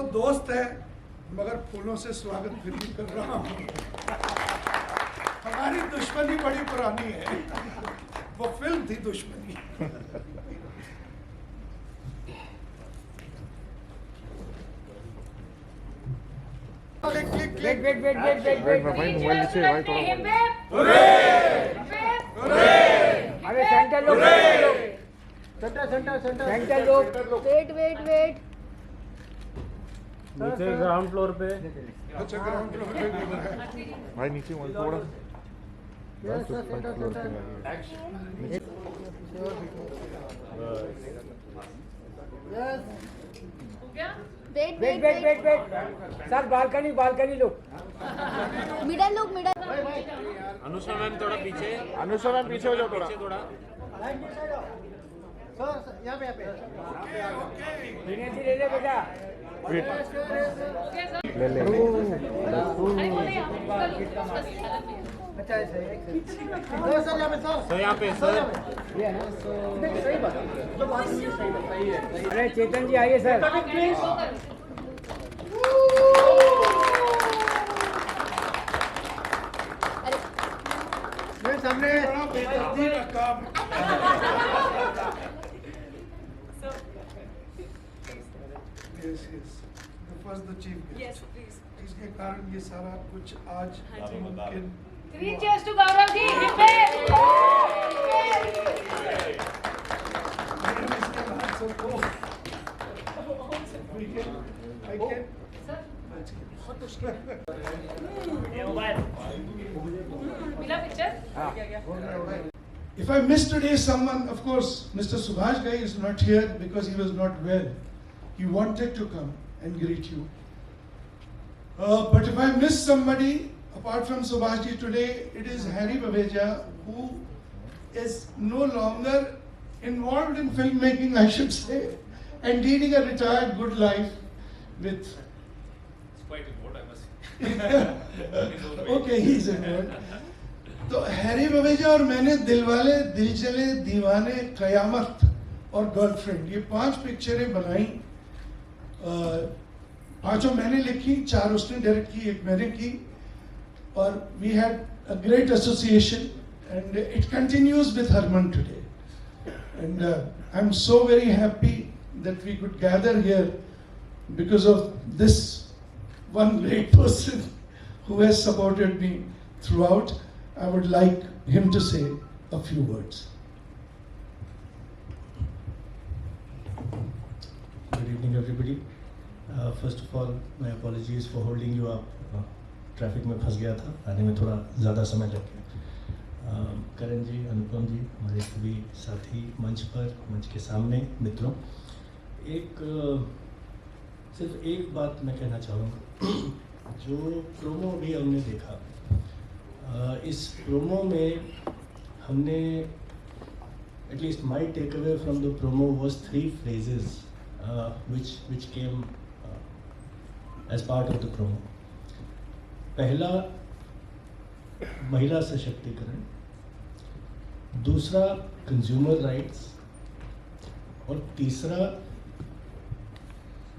तो दोस्त है मगर फूलों से स्वागत फिर भी कर रहा हूँ। हमारी दुश्मनी बड़ी पुरानी है, वो फिल्म थी दुश्मनी। वेट भाई मोबाइल नीचे भाई थोड़ा। अरे सेंटर लोग, सेंटर लोग, वेट नीचे ग्राउंड फ्लोर पे। अच्छा ग्राउंड फ्लोर पे है भाई नीचे मोबाइल थोड़ा भाई तो फर्स्ट फ्लोर पे है। वेट सर, बालकनी लोग, मिडल लोग, मिडल। अनुषा मैम थोड़ा पीछे, अनुषा मैम पीछे हो जाओ थोड़ा। थोड़ा दिनेश जी ले ले बेटा। वेट ले ले तो यहाँ पे सर। अरे चेतन जी आइए सर। सामने बेइज्जती का काम। First the chief guest. Yes, please. इसके कारण ये सारा कुछ आज मुमकिन। 3 cheers to Gaurav ji. Hip hip. इसके बाद सबको I can मिला picture? If I miss today someone, of course, Mr. Subhash Ghai is not here because he was not well. He wanted to come and greet you. But if I miss somebody, apart from Subhash Ji today, it is Harry Babeja, who is no longer involved in filmmaking, I should say, and leading a retired good life with... It's quite important, I must say. Okay, he's involved. तो Harry Baweja और मैंने दिलवाले, दिल चले, दीवाने, कयामत और girlfriend, ये 5 पिक्चरें बनाई। 5 मैंने लिखी, 4 उसने डायरेक्ट की, 1 मैंने की, और we had a great association and it continues with Harman today. And I'm so very happy that we could gather here because of this one great person who has supported me throughout. I would like him to say a few words. Good evening, everybody. First of all, my apologies for holding you up. Traffic में फंस गया था, आने में थोड़ा ज़्यादा समय लग गया। करण जी, अनुपम जी, हमारे सभी साथी मंच पर, मंच के सामने मित्रों, सिर्फ एक बात मैं कहना चाहूँगा। जो प्रोमो भी हमने देखा, इस प्रोमो में हमने at least my take away from the promo was 3 phrases which came as part of the promo. पहला, महिला सशक्तिकरण, दूसरा कंज्यूमर राइट्स, और तीसरा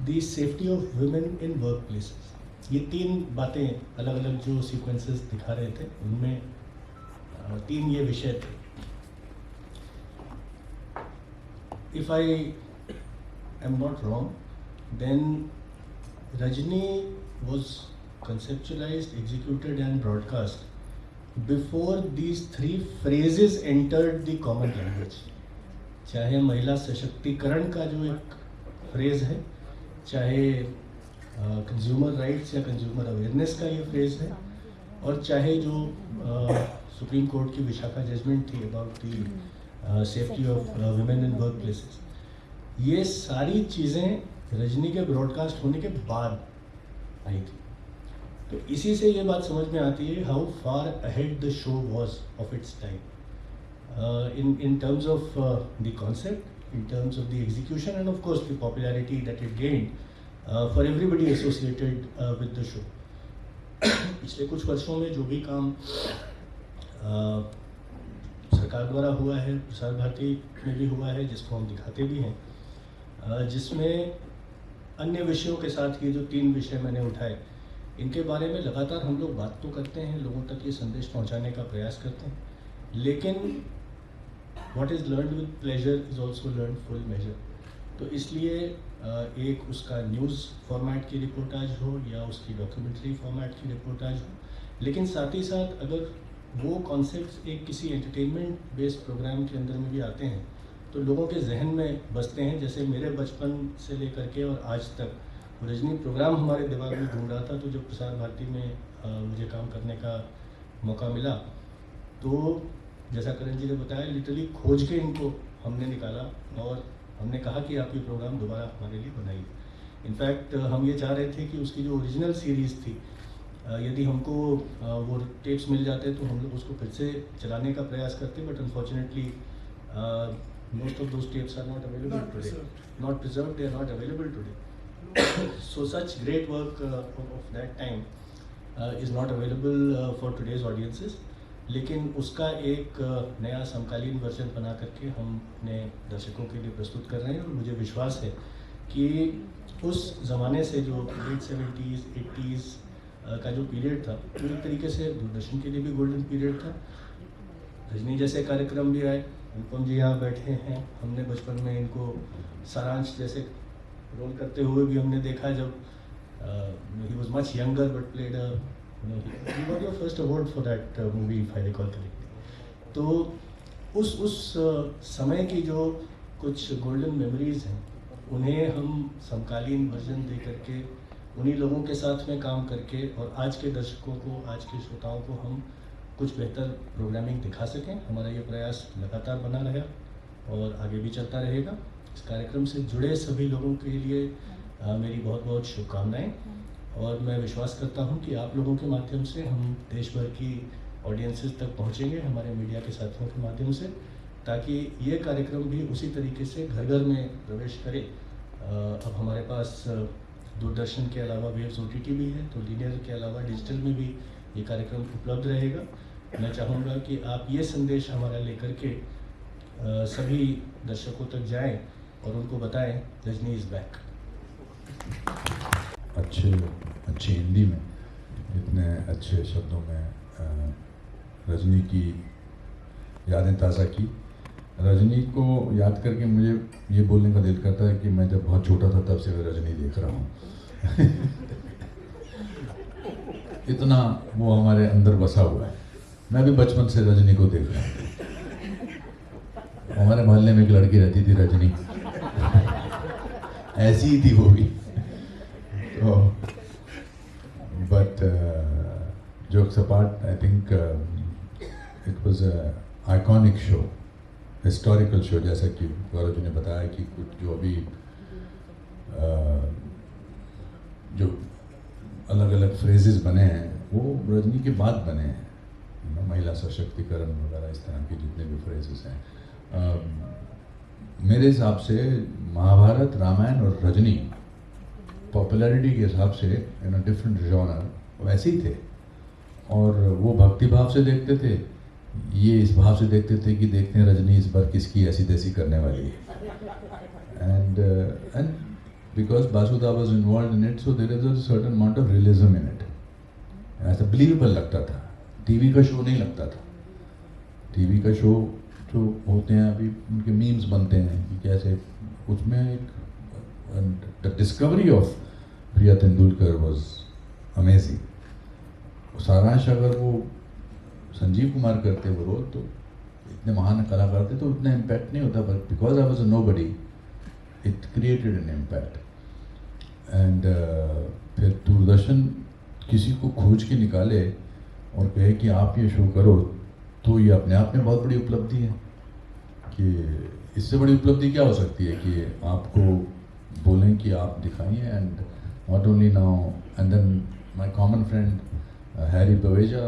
the safety of women in work places. ये 3 बातें अलग अलग जो सीक्वेंसेस दिखा रहे थे, उनमें 3 ये विषय थे। If I am not wrong, then Rajni was conceptualized, executed and broadcast before these 3 phrases entered the common language. चाहे महिला सशक्तिकरण का जो एक फ्रेज है, चाहे कंज्यूमर राइट्स या कंज्यूमर अवेयरनेस का ये फ्रेज है, और चाहे जो सुप्रीम कोर्ट की विशाखा जजमेंट थी about the safety of women in work places, ये सारी चीज़ें रजनी के ब्रॉडकास्ट होने के बाद आई थी। तो इसी से ये बात समझ में आती है how far ahead the show was of its time in terms of the concept, in terms of the execution, and of course the popularity that it gained for everybody associated with the show. पिछले कुछ वर्षों में जो भी काम सरकार द्वारा हुआ है, प्रसार भारती में भी हुआ है, जिसको हम दिखाते भी हैं, जिसमें अन्य विषयों के साथ ये जो 3 विषय मैंने उठाए, इनके बारे में लगातार हम लोग बात तो करते हैं, लोगों तक ये संदेश पहुंचाने का प्रयास करते हैं, लेकिन what is learned with pleasure is also learn full measure. तो इसलिए एक उसका न्यूज़ फॉर्मेट की रिपोर्टाज हो या उसकी डॉक्यूमेंट्री फॉर्मेट की रिपोर्टाज हो, लेकिन साथ ही साथ अगर वो कॉन्सेप्ट्स एक किसी एंटरटेनमेंट बेस्ड प्रोग्राम के अंदर में भी आते हैं तो लोगों के जहन में बसते हैं। जैसे मेरे बचपन से लेकर के और आज तक रजनी प्रोग्राम हमारे दिमाग में घूम रहा था, तो जब प्रसार भारती में मुझे काम करने का मौका मिला तो जैसा करण जी ने बताया, लिटरली खोज के इनको हमने निकाला और हमने कहा कि आप ये प्रोग्राम दोबारा हमारे लिए बनाइए। इनफैक्ट हम ये चाह रहे थे कि उसकी जो ओरिजिनल सीरीज़ थी, यदि हमको वो टेप्स मिल जाते तो हम लोग उसको फिर से चलाने का प्रयास करते, but unfortunately most of those tapes are not available today, not preserved, they are not available today. So such great work of that time is not available for today's audiences, लेकिन उसका एक नया समकालीन वर्जन बना करके हम अपने दर्शकों के लिए प्रस्तुत कर रहे हैं। और मुझे विश्वास है कि उस ज़माने से जो लेट 70s 80s का जो पीरियड था, वो एक तरीके से दूरदर्शन के लिए भी गोल्डन पीरियड था। रजनी जैसे कार्यक्रम भी आए, अनुपम जी यहाँ बैठे हैं, हमने बचपन में इनको सारांश जैसे रोल करते हुए भी हमने देखा, जब he was much younger but played he got your first award for that movie if I recall correctly। तो उस समय की जो कुछ गोल्डन मेमोरीज हैं, उन्हें हम समकालीन वर्जन दे करके उन्हीं लोगों के साथ में काम करके और आज के दर्शकों को, आज के श्रोताओं को हम कुछ बेहतर प्रोग्रामिंग दिखा सकें। हमारा ये प्रयास लगातार बना रहेगा और आगे भी चलता रहेगा। इस कार्यक्रम से जुड़े सभी लोगों के लिए मेरी बहुत बहुत शुभकामनाएं, और मैं विश्वास करता हूं कि आप लोगों के माध्यम से हम देश भर की ऑडियंसेस तक पहुंचेंगे, हमारे मीडिया के साथियों के माध्यम से, ताकि ये कार्यक्रम भी उसी तरीके से घर घर में प्रवेश करे। अब हमारे पास दूरदर्शन के अलावा वेव्स OTT भी है, तो लीनियर के अलावा डिजिटल में भी ये कार्यक्रम उपलब्ध रहेगा। मैं चाहूँगा कि आप ये संदेश हमारा लेकर के सभी दर्शकों तक जाएं और उनको बताएं रजनी इज़ बैक। अच्छी हिंदी में, इतने अच्छे शब्दों में रजनी की यादें ताज़ा की। रजनी को याद करके मुझे ये बोलने का दिल करता है कि मैं जब बहुत छोटा था तब से मैं रजनी देख रहा हूँ। इतना वो हमारे अंदर बसा हुआ है। मैं भी बचपन से रजनी को देख रहा हूँ। हमारे मोहल्ले में एक लड़की रहती थी रजनी, ऐसी ही थी वो भी। तो but jokes apart, I think it was a iconic show, historical show, जैसा कि गौरव जी ने बताया कि कुछ जो अभी जो अलग अलग फ्रेजेस बने हैं वो रजनी के बाद बने हैं, महिला सशक्तिकरण वगैरह इस तरह के जितने भी फ्रेजेस हैं। मेरे हिसाब से महाभारत, रामायण और रजनी पॉपुलैरिटी के हिसाब से इन अ डिफरेंट जॉनर वैसे ही थे, और वो भक्ति भाव से देखते थे, ये इस भाव से देखते थे कि देखते हैं रजनी इस बार किसकी ऐसी तैसी करने वाली है। And because Basuda was involved in it, so there is a certain amount of realism in it. ऐसा बिलीवेबल लगता था। टीवी का शो नहीं लगता था। टीवी का शो जो होते हैं अभी, उनके मीम्स बनते हैं कि कैसे, उसमें एक the discovery of Priya Tendulkar was amazing. सारांश अगर वो संजीव कुमार करते वो रोल, तो इतने महान कलाकार थे तो उतना इम्पैक्ट नहीं होता, but because I was a nobody it created an impact. And फिर दूरदर्शन किसी को खोज के निकाले और कहे कि आप ये शो करो, तो ये अपने आप में बहुत बड़ी उपलब्धि है। कि इससे बड़ी उपलब्धि क्या हो सकती है कि आपको बोलें कि आप दिखाइए। And not only now, and then my common friend Harry Baweja,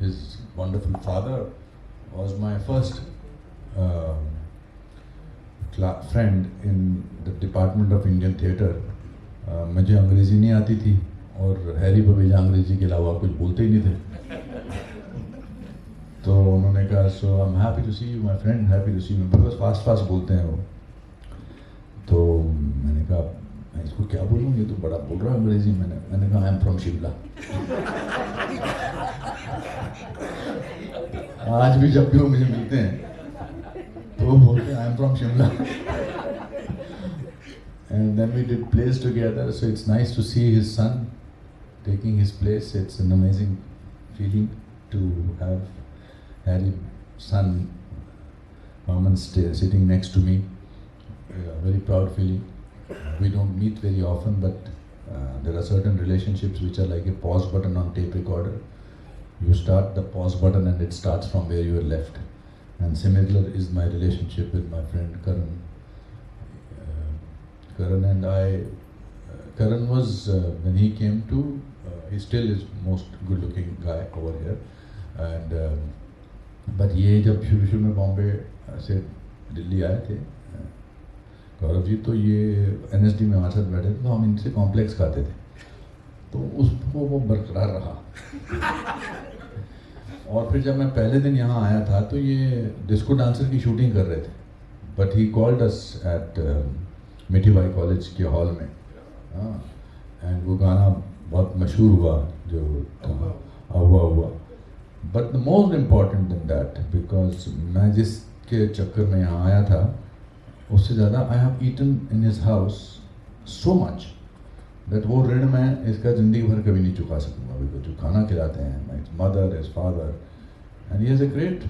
his wonderful father was my first friend in the department of Indian theatre. मुझे अंग्रेज़ी नहीं आती थी और हैरी बवेजा अंग्रेज़ी के अलावा कुछ बोलते ही नहीं थे। तो उन्होंने कहा, so I am happy to see you my friend, happy to see you, because fast fast बोलते हैं वो। तो मैंने कहा मैं इसको क्या बोलूँ, बड़ा बोल रहा है अंग्रेजी। मैंने कहा आई एम फ्रॉम शिमला। आज भी जब भी वो मुझे मिलते हैं तो वो बोलते हैं I am from Shimla. And then we did plays together, so it's nice to see his son taking his place. It's an amazing feeling to have Harry's son Maman sitting next to me. Very proud feeling. We don't meet very often, but there are certain relationships which are like a pause button on tape recorder. You start the pause button and it starts from where you were left. And similar is my relationship with my friend Karan. Karan and I, Karan was, when he came to, he still is most good looking guy over here. And, but ये जब शुरू में बॉम्बे से दिल्ली आए थे गौरव जी, तो ये NSD में हमारे साथ बैठे थे, तो हम इनसे कॉम्प्लेक्स खाते थे, तो उसको वो बरकरार रहा। और फिर जब मैं पहले दिन यहाँ आया था तो ये डिस्को डांसर की शूटिंग कर रहे थे, but he called us at Mithibai college के हॉल में। एंड वो गाना बहुत मशहूर हुआ जो हुआ। But the most important than that, because मैं जिसके चक्कर में यहाँ आया था उससे ज़्यादा I have eaten in his house so much that वो ऋण मैं इसका ज़िंदगी भर कभी नहीं चुका सकूँगा। बिकॉज जो खाना खिलाते हैं, my mother, his father, and he has a great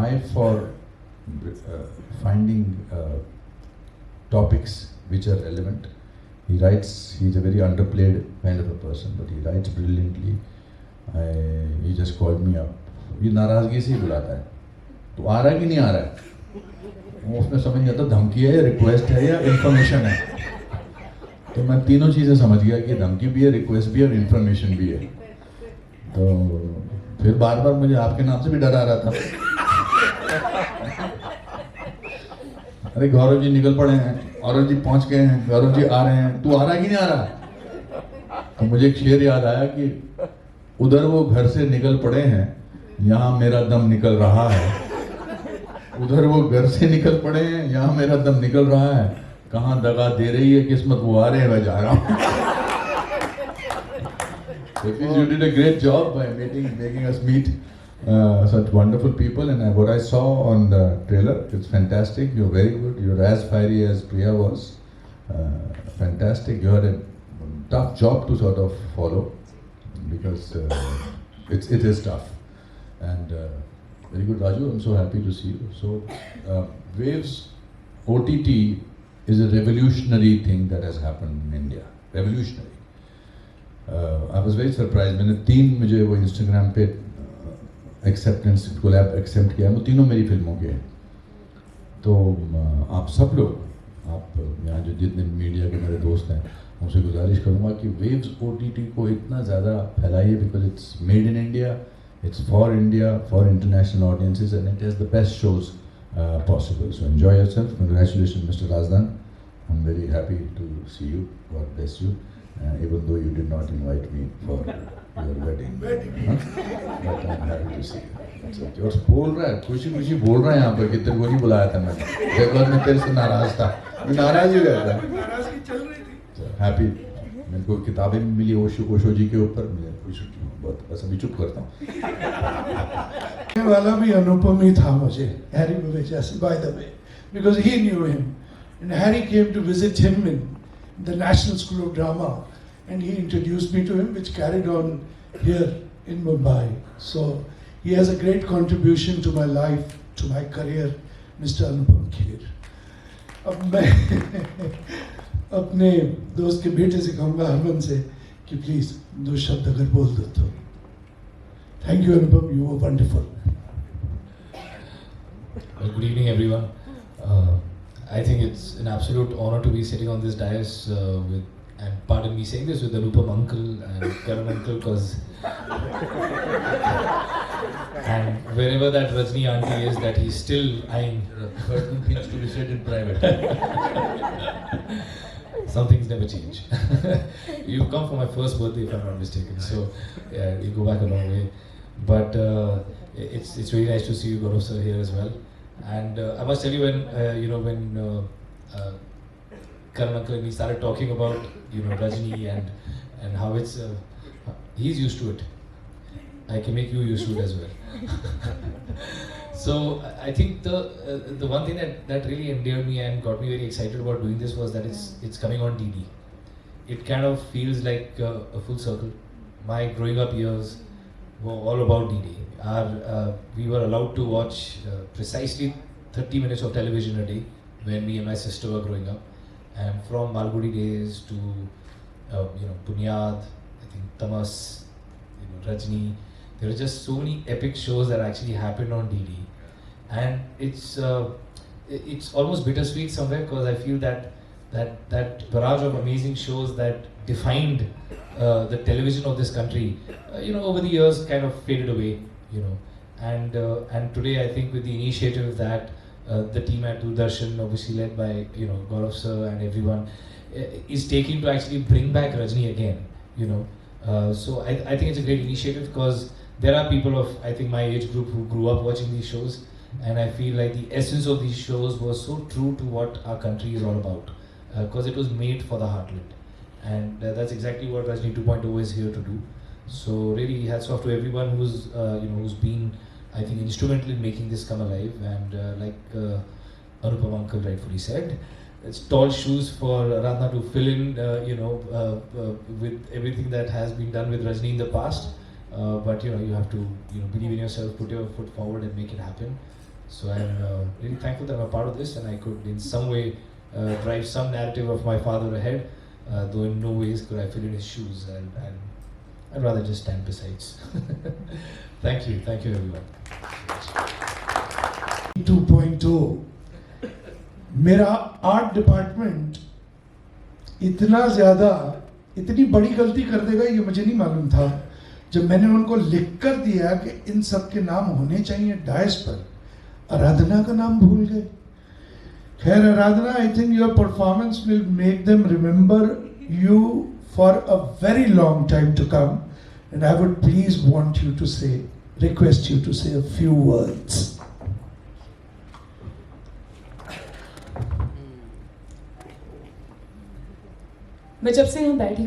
I for finding topics which are relevant. He writes, he's a very underplayed kind of a person, but he writes brilliantly. He just called me up. ये नाराज़गी से ही बुलाता है, तो आ रहा है कि नहीं आ रहा है, वो उसमें समझ नहीं आता धमकी है या रिक्वेस्ट है या इन्फॉर्मेशन है। तो मैं तीनों चीज़ें समझ गया कि धमकी भी है, रिक्वेस्ट भी है और इन्फॉर्मेशन भी है। तो फिर बार बार मुझे आपके नाम से भी डर आ रहा था। अरे गौरव जी निकल पड़े हैं, गौरव जी पहुंच गए हैं, गौरव जी आ रहे हैं, तू आ रहा है कि नहीं आ रहा। तो मुझे एक शेर याद आया कि उधर वो घर से निकल पड़े हैं, यहाँ मेरा दम निकल रहा है। उधर वो घर से निकल पड़े हैं, यहाँ मेरा दम निकल रहा है। कहाँ दगा दे रही है किस्मत, वो आ रहे हैं, मैं जा रहा हूँ। You did a great job by making us meet such wonderful people, and what I saw on the trailer, it's fantastic. You're very good. You're as fiery as Priya was. Fantastic. You had a tough job to sort of follow because it is tough. And very good, Raju. I'm so happy to see you. So, Waves OTT is a revolutionary thing that has happened in India. Revolutionary. I was very surprised. मैंने 3 मुझे वो Instagram पे acceptance collab accept किया, वो तीनों मेरी फिल्मों के हैं। तो आप सब लोग, आप यहाँ जो जितने मीडिया के मेरे दोस्त हैं, उनसे गुजारिश करूँगा कि वेव्स OTT को इतना ज़्यादा फैलाइए, because it's made in India, it's for India, for international audiences, and it has the best shows possible. So enjoy yourself. Congratulation mister Rajdan. I am very happy to see you. God bless you. Even though you did not invite me for your wedding, but I'm happy to see you. That's okay. और बोल रहा है, खुशी खुशी बोल रहा है यहाँ पर कि तेरे को नहीं बुलाया था मैंने, बिकॉज मैं तेरे से नाराज था, मैं नाराज ही गया था, नाराजगी चल रही थी। हैप्पी. मेरे को किताबें मिली ओशो जी के ऊपर, मुझे खुश बहुत, बस अभी चुप करता हूँ. वाला भी अनुपम ही था मुझे, हैरी की वजह से, by the way, because he knew him, and Harry came to visit him in the National School of Drama, and he introduced me to him, which carried on here in Mumbai. So he has a great contribution to my life, to my career, Mr. Anupam Kher. अब मैं अपने दोस्त के बेटे से कहूँगा, हरमन से, कि प्लीज 2 शब्द अगर बोल दो तो. Thank you, Anupam. You were wonderful. Well, good evening, everyone. I think it's an absolute honor to be sitting on this dais with, and pardon me saying this, with Anupam uncle and Karan uncle, because and wherever that Rajni auntie is, that he's still eyeing. Certain things to be said in private. Some things never change. You've come for my first birthday, if I'm not mistaken. So yeah, you go back a long way. But it's really nice to see you, Gaurav sir, here as well. And I must tell you, when Karan uncle and he started talking about Rajni and how it's he's used to it. I can make you used to it as well. So I think the one thing that really endeared me and got me very excited about doing this was that it's coming on DD. It kind of feels like a full circle. My growing up years were all about DD. We were allowed to watch precisely 30 minutes of television a day when me and my sister were growing up. And from Malgudi days to Bunyad, I think Tamas, Rajni, there are just so many epic shows that actually happened on DD. And it's almost bittersweet somewhere because I feel that barrage of amazing shows that defined the television of this country, over the years kind of faded away, And today I think with the initiative that the team at Doordarshan, obviously led by Gaurav sir and everyone, is taking to actually bring back Rajni again, So I think it's a great initiative because there are people of I think my age group who grew up watching these shows, and I feel like the essence of these shows was so true to what our country is all about, because it was made for the heartland, and that's exactly what Rajni 2.0 is here to do. So really hats off to everyone who's been I think instrumental in making this come alive, and like Anupam uncle rightfully said, it's tall shoes for Aradhana to fill in, with everything that has been done with Rajni in the past. But you have to believe in yourself, put your foot forward, and make it happen. So I'm really thankful that I'm a part of this, and I could in some way drive some narrative of my father ahead. Though in no ways could I fill in his shoes, and I'd rather just stand besides. Thank you everyone. 2.0 मेरा art department इतनी बड़ी गलती कर देगा ये मुझे नहीं मालूम था। जब मैंने उनको लिख कर दिया कि इन सब के नाम होने चाहिए डायस पर, आराधना का नाम भूल गए। खैर Aradhana, I think your performance will make them remember you for a very long time to come, and I would please want you to say request you to say a few words. मैं जब से यहाँ बैठी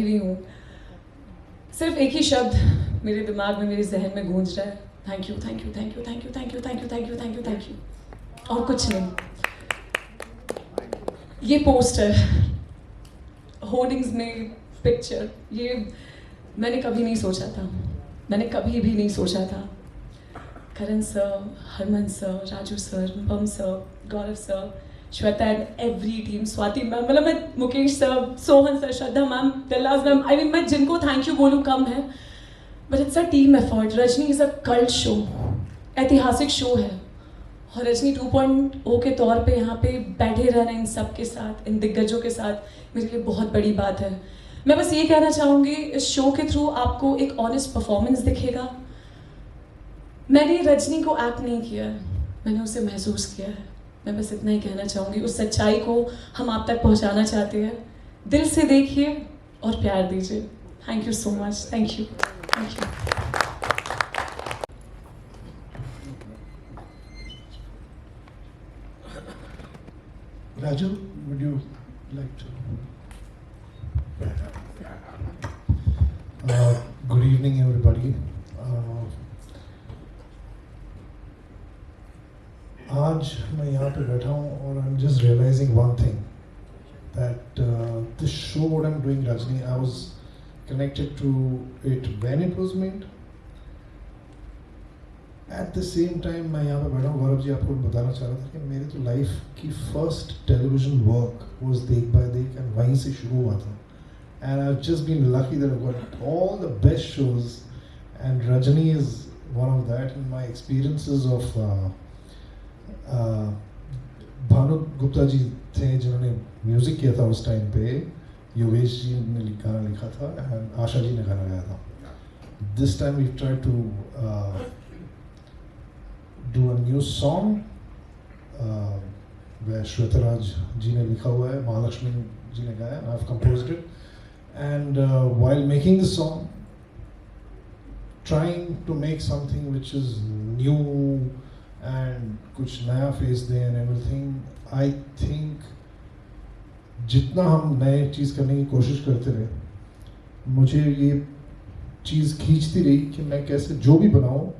हुई हूँ, सिर्फ एक ही शब्द मेरे दिमाग में, मेरे जहन में गूंज रहा है, thank you thank you thank you thank you thank you thank you thank you thank you thank you, और कुछ नहीं। ये पोस्टर, होर्डिंग्स में पिक्चर, ये मैंने कभी नहीं सोचा था, मैंने कभी भी नहीं सोचा था। Karan sir, Harman sir, Raju sir, Anupam sir, Gaurav sir, Shweta and every team, Swati ma'am, मतलब मैं Mukesh sir, Sohan sir, Shraddha ma'am, Dilraj ma'am, I mean मैं जिनको थैंक यू बोलूँ कम है, but it's a team effort. Rajni is a cult show, ऐतिहासिक शो है, और रजनी 2.0 के तौर पे यहाँ पे बैठे रहना इन सब के साथ, इन दिग्गजों के साथ, मेरे लिए बहुत बड़ी बात है। मैं बस ये कहना चाहूँगी, इस शो के थ्रू आपको एक ऑनेस्ट परफॉर्मेंस दिखेगा। मैंने रजनी को एक्ट नहीं किया है, मैंने उसे महसूस किया है। मैं बस इतना ही कहना चाहूँगी, उस सच्चाई को हम आप तक पहुँचाना चाहते हैं। दिल से देखिए और प्यार दीजिए। Thank you so much, thank you, thank you. Raju, would you like to? Good evening, everybody. आज मैं यहाँ पे बैठा हूँ और I'm just realizing one thing, that this show what I'm doing, Rajni, I was connected to it when it was made. At the same time मैं यहाँ पे बैठा हूँ, गौरव जी आपको बताना चाह रहा था कि मेरे तो लाइफ की फर्स्ट टेलीविजन वर्क was देख बाय देख, and वहीं से शुरू हुआ था, and I've just been lucky that I've got all the best shows, and Rajni is one of that. And my experiences of Bhanu Gupta ji थे जिन्होंने म्यूज़िक किया था उस टाइम पे, योगेश जी ने गाना लिखा था, and आशा जी ने गाना गाया था। This time we've tried to do a new song where Shwetaraj ji ne likha hua hai, Mahalakshmi ji ne gaya, and I've composed it. And while making the song, trying to make something which is new and kuch naya face de and everything, I think जितना हम नए चीज़ करने की कोशिश करते रहे, मुझे ये चीज़ खींचती रही कि मैं कैसे जो भी बनाऊं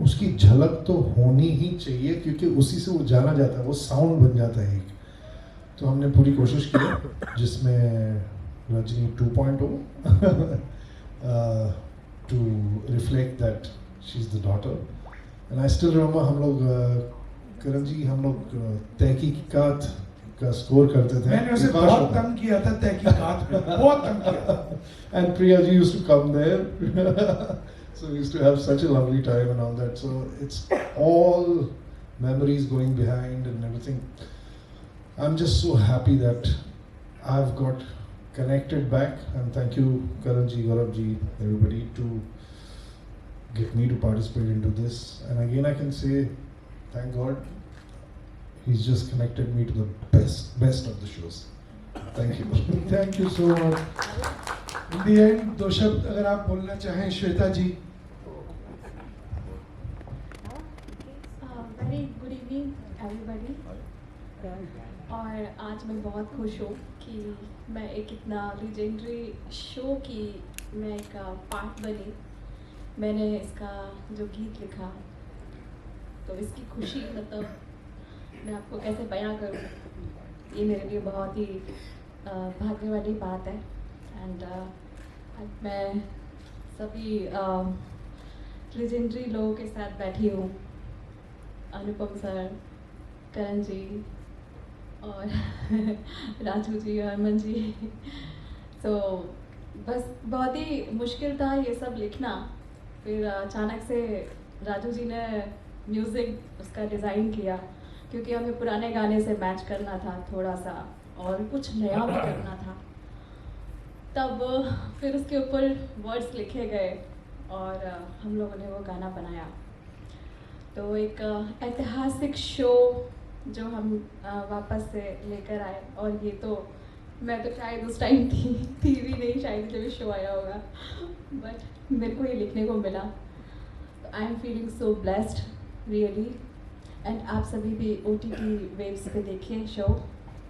उसकी झलक तो होनी ही चाहिए, क्योंकि उसी से वो जाना जाता है, वो साउंड बन जाता है एक। तो हमने पूरी कोशिश की जिसमें Rajni 2.0 to reflect that she is the daughter. And I still remember हम लोग करण जी हम लोग तहकीकात का स्कोर करते थे। मैंने उसे बहुत तंग किया था तहकीकात में, बहुत तंग किया। And Priya ji used to come there. So we used to have such a lovely time and all that. So it's all memories going behind and everything. I'm just so happy that I've got connected back, and thank you Karan ji, Gaurav ji, everybody to get me to participate into this. And again I can say thank God he's just connected me to the best of the shows. Thank you. Thank you so much. In the end, दो शब्द अगर आप बोलना चाहें Shweta ji. Very good evening everybody. और आज मैं बहुत खुश हूँ कि मैं एक इतना लीजेंडरी शो की मैं एक पार्ट बनी। मैंने इसका जो गीत लिखा, तो इसकी खुशी मतलब मैं आपको कैसे बयां करूँ, ये मेरे लिए बहुत ही भाग्य वाली बात है। एंड मैं सभी लेजेंडरी लोगों के साथ बैठी हूँ, अनुपम सर, करण जी और राजू जी, हरमन जी। तो बस बहुत ही मुश्किल था ये सब लिखना। फिर अचानक से राजू जी ने म्यूज़िक उसका डिज़ाइन किया, क्योंकि हमें पुराने गाने से मैच करना था थोड़ा सा, और कुछ नया भी करना था। तब फिर उसके ऊपर वर्ड्स लिखे गए और हम लोगों ने वो गाना बनाया। तो एक ऐतिहासिक शो जो हम वापस से लेकर आए, और ये तो मैं तो शायद उस टाइम थी भी नहीं शायद जब ये शो आया होगा, बट मेरे को ये लिखने को मिला। तो I am feeling so blessed really. And आप सभी भी OTT वेव्स पे देखिए शो,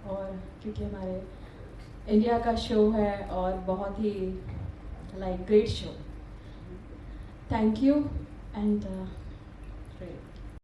और क्योंकि हमारे इंडिया का शो है और बहुत ही great show. Thank you and